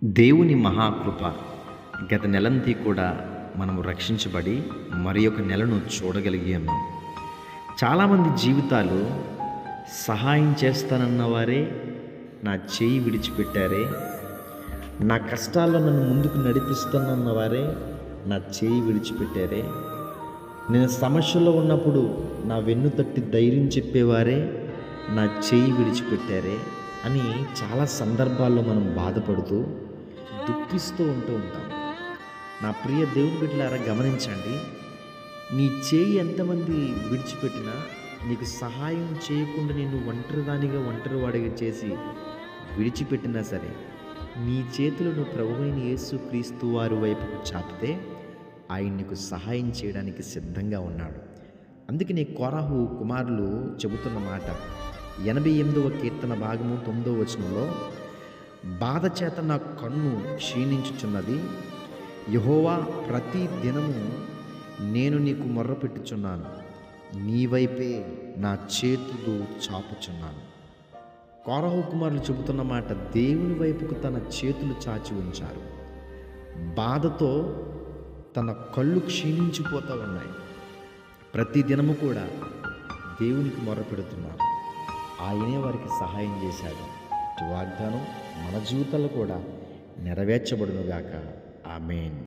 దేవుని మహాకృప గత నెలంతా కూడా మనము రక్షించబడి మరి ఒక నెలను చూడగలిగి ఉన్నాం. చాలామంది జీవితాలు సహాయం చేస్తానన్న వారే నా చేయి విడిచిపెట్టారే, నా కష్టాల్లో నన్ను ముందుకు నడిపిస్తానన్న వారే నా చేయి విడిచిపెట్టారే, నేను సమస్యలో ఉన్నప్పుడు నా వెన్ను తట్టి ధైర్యం చెప్పేవారే నా చేయి విడిచిపెట్టారే అని చాలా సందర్భాల్లో మనం బాధపడుతూ దుఃఖిస్తూ ఉంటాం. నా ప్రియ దేవుని బిడ్డలారా, గమనించండి, నీ చేయి ఎంతమంది విడిచిపెట్టినా, నీకు సహాయం చేయకుండా నిన్ను ఒంటరిదానిగా ఒంటరివాడిగా చేసి విడిచిపెట్టినా సరే, నీ చేతులను ప్రభువైన యేసు క్రీస్తు వారి వైపుకు చాపితే ఆయన నీకు సహాయం చేయడానికి సిద్ధంగా ఉన్నాడు. అందుకనే కోరాహు కుమారులు చెబుతున్న మాట 88వ కీర్తన భాగము 9వ వచనంలో, బాధ చేత నా కన్ను క్షీణించుచున్నది, యెహోవా ప్రతి దినము నేను నీకు మొర్రపెట్టుచున్నాను, నీ వైపే నా చేతులు చాపుచున్నాను. కోరహు కుమారులు చెబుతున్న మాట, దేవుని వైపుకు తన చేతులు చాచి ఉంచారు. బాధతో తన కళ్ళు క్షీణించిపోతూ ఉన్నాయి. ప్రతి దినము కూడా దేవునికి మొర్రపెడుతున్నారు. ఆయనే వారికి సహాయం చేశాడు. వాగ్దానం మన జీవితాల్లో కూడా నెరవేర్చబడునుగాక. ఆమేన్.